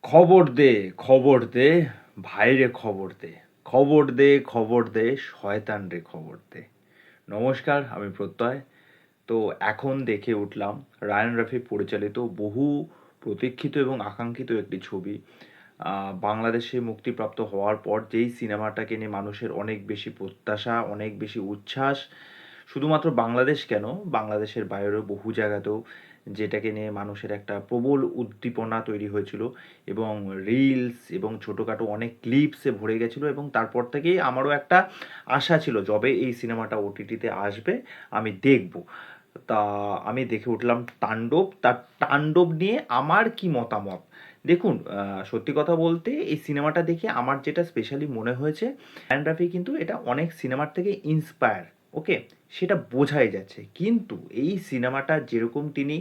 খবর দে, খবর দে, ভাইরে খবর দে, খবর দে, খবর দে, শয়তান রে খবর দে। নমস্কার, আমি প্রত্যয়। তো এখন দেখে উঠলাম রায়ান রাফি পরিচালিত বহু প্রতীক্ষিত এবং আকাঙ্ক্ষিত একটি ছবি বাংলাদেশে মুক্তিপ্রাপ্ত হওয়ার পর যেই সিনেমাটাকে নিয়ে মানুষের অনেক বেশি প্রত্যাশা, অনেক বেশি উচ্ছ্বাস। শুধুমাত্র বাংলাদেশ কেন, বাংলাদেশের বাইরেও বহু জায়গাতেও যেটাকে নিয়ে মানুষের একটা প্রবল উদ্দীপনা তৈরি হয়েছিল এবং রিলস এবং ছোটোখাটো অনেক ক্লিপসে ভরে গেছিলো এবং তারপর থেকেই আমারও একটা আশা ছিল যবে এই সিনেমাটা ওটিটিতে আসবে আমি দেখব। তা আমি দেখে উঠলাম তাণ্ডব। তার তাণ্ডব নিয়ে আমার কি মতামত? দেখুন, সত্যি কথা বলতে এই সিনেমাটা দেখে আমার যেটা স্পেশালি মনে হয়েছে, রায়ান রাফি কিন্তু এটা অনেক সিনেমার থেকে ইন্সপায়ার। ওকে, সেটা বোঝাই যাচ্ছে, কিন্তু এই সিনেমাটা যেরকম তিনি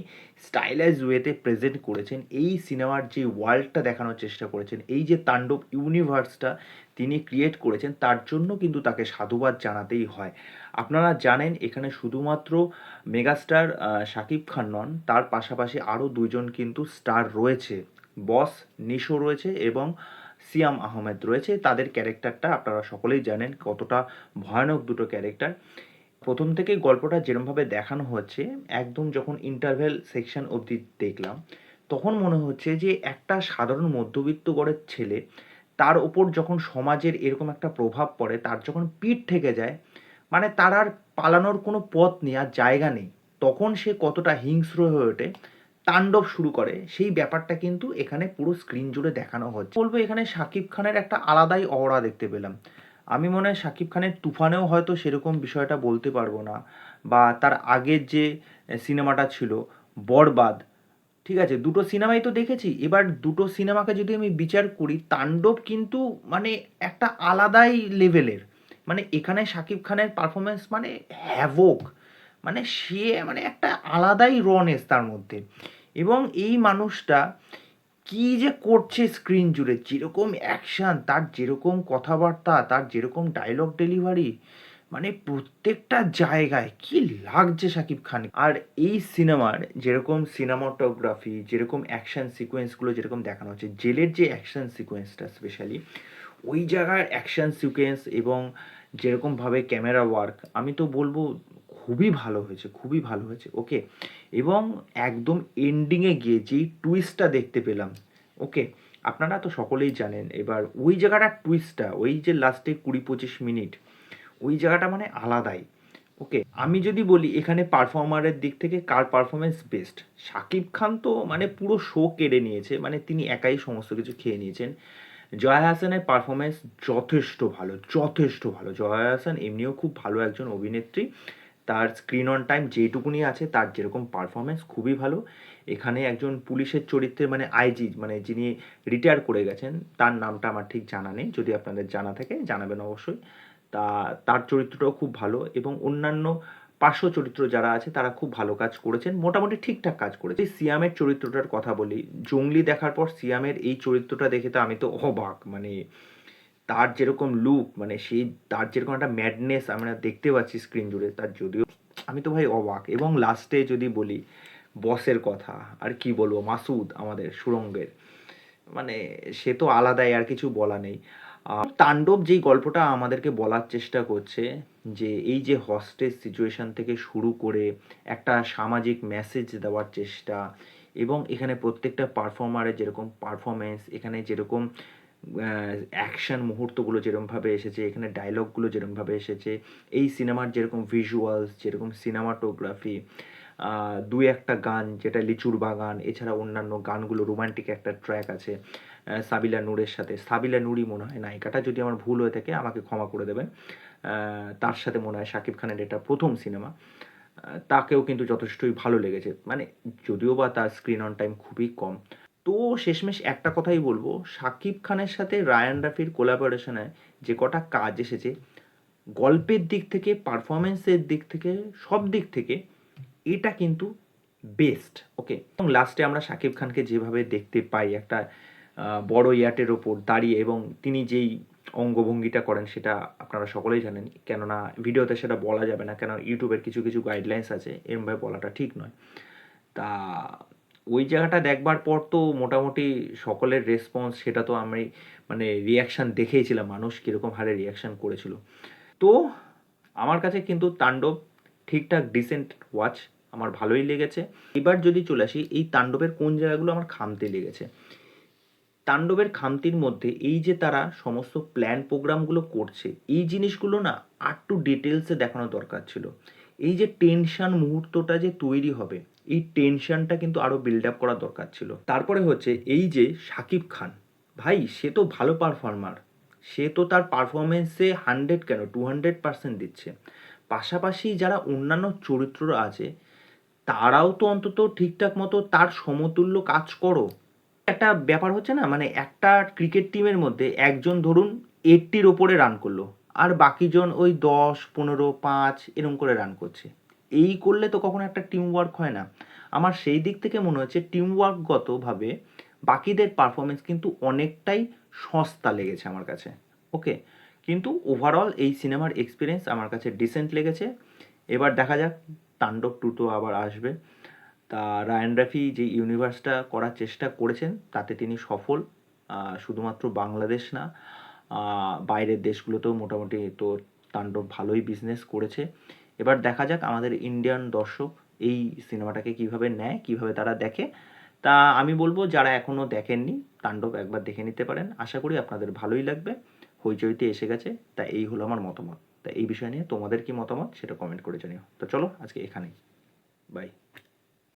স্টাইলাইজ ওয়েতে প্রেজেন্ট করেছেন, এই সিনেমার যে ওয়ার্ল্ডটা দেখানোর চেষ্টা করেছেন, এই যে তাণ্ডব ইউনিভার্সটা তিনি ক্রিয়েট করেছেন, তার জন্য কিন্তু তাকে সাধুবাদ জানাতেই হয়। আপনারা জানেন এখানে শুধুমাত্র মেগাস্টার শাকিব খান নন, তার পাশাপাশি আরও দুজন কিন্তু স্টার রয়েছে। বস নিশো রয়েছে এবং সিয়াম আহমেদ রয়েছে। তাদের ক্যারেক্টারটা আপনারা সকলেই জানেন কতটা ভয়ানক দুটো ক্যারেক্টার। প্রথম থেকেই গল্পটা যেরমভাবে দেখানো হচ্ছে, একদম যখন ইন্টারভেল সেকশন অবধি দেখলাম, তখন মনে হচ্ছে যে একটা সাধারণ মধ্যবিত্ত ঘরের ছেলে, তার ওপর যখন সমাজের এরকম একটা প্রভাব পড়ে, তার যখন পিঠ থেকে যায়, মানে তার আর পালানোর কোনো পথ নেই, আর জায়গা নেই, তখন সে কতটা হিংস্র হয়ে ওঠে, তাণ্ডব শুরু করে, সেই ব্যাপারটা কিন্তু এখানে পুরো স্ক্রিন জুড়ে দেখানো হচ্ছে। বলবো এখানে শাকিব খানের একটা আলাদাই অরা দেখতে পেলাম। আমি মনে হয় শাকিব খানের তুফানেও হয়তো সেরকম বিষয়টা বলতে পারবো না, বা তার আগের যে সিনেমাটা ছিল বরবাদ, ঠিক আছে, দুটো সিনেমাই তো দেখেছি। এবার দুটো সিনেমাকে যদি আমি বিচার করি, তাণ্ডব কিন্তু মানে একটা আলাদাই লেভেলের। মানে এখানে শাকিব খানের পারফরমেন্স মানে হ্যাভোক, মানে সে মানে একটা আলাদাই রনেস তার মধ্যে। এবং এই মানুষটা কি যে করছে স্ক্রিন জুড়ে, যেরকম অ্যাকশন, তার যেরকম কথাবার্তা, তার যেরকম ডায়লগ ডেলিভারি, মানে প্রত্যেকটা জায়গায় কি লাগছে শাকিব খান। আর এই সিনেমার যেরকম সিনেমাটোগ্রাফি, যেরকম অ্যাকশন সিকোয়েন্সগুলো যেরকম দেখানো হচ্ছে, জেলের যে অ্যাকশন সিকোয়েন্সটা স্পেশালি, ওই জায়গার অ্যাকশন সিকোয়েন্স এবং যেরকমভাবে ক্যামেরা ওয়ার্ক, আমি তো বলবো খুবই ভালো হয়েছে, খুবই ভালো হয়েছে। ওকে, এবং একদম এন্ডিংয়ে গিয়ে যেই টুইস্টটা দেখতে পেলাম, ওকে, আপনারা তো সকলেই জানেন, এবার ওই জায়গাটার টুইস্টটা, ওই যে লাস্টে 20-25 মিনিট, ওই জায়গাটা মানে আলাদাই। ওকে, আমি যদি বলি এখানে পারফর্মারের দিক থেকে কার পারফরমেন্স বেস্ট, শাকিব খান তো মানে পুরো শো কেড়ে নিয়েছে, মানে তিনি একাই সমস্ত কিছু খেয়ে নিয়েছেন। জয়া হাসানের পারফরমেন্স যথেষ্ট ভালো, যথেষ্ট ভালো। জয়া হাসান এমনিও খুব ভালো একজন অভিনেত্রী, তার স্ক্রিন অন টাইম যেটুকুনি আছে, তার যেরকম পারফরমেন্স খুবই ভালো। এখানে একজন পুলিশের চরিত্রে, মানে আইজি, মানে যিনি রিটায়ার করে গেছেন, তার নামটা আমার ঠিক জানা নেই, যদি আপনাদের জানা থাকে জানাবেন অবশ্যই। তা তার চরিত্রটাও খুব ভালো এবং অন্যান্য পার্শ্ব চরিত্র যারা আছে তারা খুব ভালো কাজ করেছেন, মোটামুটি ঠিকঠাক কাজ করেছে। সিয়ামের চরিত্রটার কথা বলি, জঙ্গলি দেখার পর সিয়ামের এই চরিত্রটা দেখে তো আমি তো অবাক, মানে তার যেরকম লুক, মানে সেই তার যেরকম একটা ম্যাডনেস আমরা দেখতে পাচ্ছি স্ক্রিন জুড়ে, তার যদিও আমি তো ভাই অবাক। এবং লাস্টে যদি বলি বসের কথা, আর কি বলবো, মাসুদ আমাদের সুরঙ্গের, মানে সে তো আলাদাই, আর কিছু বলা নেই। তাণ্ডব যেই গল্পটা আমাদেরকে বলার চেষ্টা করছে, যে এই যে হস্টেজ সিচুয়েশন থেকে শুরু করে একটা সামাজিক মেসেজ দেওয়ার চেষ্টা, এবং এখানে প্রত্যেকটা পারফর্মারের যেরকম পারফরমেন্স, এখানে যেরকম অ্যাকশন মুহূর্তগুলো যেরকমভাবে এসেছে, এখানে ডায়লগগুলো যেরকমভাবে এসেছে, এই সিনেমার যেরকম ভিজুয়ালস, যেরকম সিনেমাটোগ্রাফি, দুই একটা গান যেটা লিচুর বাগান, এছাড়া অন্যান্য গানগুলো, রোমান্টিক একটা ট্র্যাক আছে সাবিলা নূরের সাথে, সাবিলা নূরই মনে হয় নায়িকাটা, যদি আমার ভুল হয়ে থাকে আমাকে ক্ষমা করে দেবেন। তার সাথে মনে হয় শাকিব খানের এটা প্রথম সিনেমা। তাকেও কিন্তু যথেষ্টই ভালো লেগেছে, মানে যদিও বা তার স্ক্রিন অন টাইম খুবই কম। তো শেষমেশ একটা কথাই বলবো, শাকিব খানের সাথে রায়ান রাফির কোলাবোরেশনে যে কটা কাজ এসেছে, গল্পের দিক থেকে, পারফরমেন্সের দিক থেকে, সব দিক থেকে এটা কিন্তু বেস্ট। ওকে, এবং লাস্টে আমরা শাকিব খানকে যেভাবে দেখতে পাই একটা বড় ইয়াটের ওপর দাঁড়িয়ে, এবং তিনি যেই অঙ্গভঙ্গিটা করেন সেটা আপনারা সকলেই জানেন, কেননা ভিডিওতে সেটা বলা যাবে না, কেন ইউটিউবের কিছু কিছু গাইডলাইন্স আছে, এরমভাবে বলাটা ঠিক নয়। তা ওই জায়গাটা দেখবার পর তো মোটামুটি সকলের রেসপন্স সেটা তো আমি মানে রিয়াকশান দেখেইছিলাম, মানুষ কীরকম হারে রিয়াকশান করেছিল। তো আমার কাছে কিন্তু তাণ্ডব ঠিকঠাক ডিসেন্ট ওয়াচ, আমার ভালোই লেগেছে। এবার যদি চলে আসি এই তাণ্ডবের কোন জায়গাগুলো আমার খামতে লেগেছে। তাণ্ডবের খামতির মধ্যে এই যে তারা সমস্ত প্ল্যান প্রোগ্রামগুলো করছে, এই জিনিসগুলো না আরটু ডিটেলসে দেখানো দরকার ছিল। এই যে টেনশন মুহূর্তটা যে তৈরি হবে, এই টেনশনটা কিন্তু আরও বিল্ড আপ করা দরকার ছিল। তারপরে হচ্ছে এই যে শাকিব খান, ভাই সে তো ভালো পারফর্মার, সে তো তার পারফরমেন্সে 100 কেন 200% দিচ্ছে। পাশাপাশি যারা অন্যান্য চরিত্ররা আছে তারাও তো অন্তত ঠিকঠাক মতো তার সমতুল্য কাজ করো। একটা ব্যাপার হচ্ছে না, মানে একটা ক্রিকেট টিমের মধ্যে একজন ধরুন 80-র ওপরে রান করলো, আর বাকিজন ওই 10, 15, 5 এরকম করে রান করছে। এই করলে তো কখনো একটা টিম ওয়ার্ক হয় না। আমার সেই দিক থেকে মনে হচ্ছে টিম ওয়ার্কগতভাবে বাকিদের পারফরমেন্স কিন্তু অনেকটাই সস্তা লেগেছে আমার কাছে। ওকে, কিন্তু ওভারঅল এই সিনেমার এক্সপিরিয়েন্স আমার কাছে ডিসেন্ট লেগেছে। এবার দেখা যাক, তাণ্ডব 2 তো আবার আসবে। তা রায়ান রাফি যে ইউনিভার্সটা করার চেষ্টা করেছেন তাতে তিনি সফল। শুধুমাত্র বাংলাদেশ না, বাইরের দেশগুলোতেও মোটামুটি তো তাণ্ডব ভালোই বিজনেস করেছে। এবার দেখা যাক আমাদের ইন্ডিয়ান দর্শক এই সিনেমাটাকে কিভাবে নেয়, কিভাবে তারা দেখে। তা আমি বলবো যারা এখনও দেখেননি তাণ্ডব একবার দেখে নিতে পারেন, আশা করি আপনাদের ভালোই লাগবে। হইচইতে এসে গেছে, তা এই হলো আমার মতামত। তা এই বিষয় নিয়ে তোমাদের কি মতামত সেটা কমেন্ট করে জানিও। তো চলো আজকে এখানেই, বাই।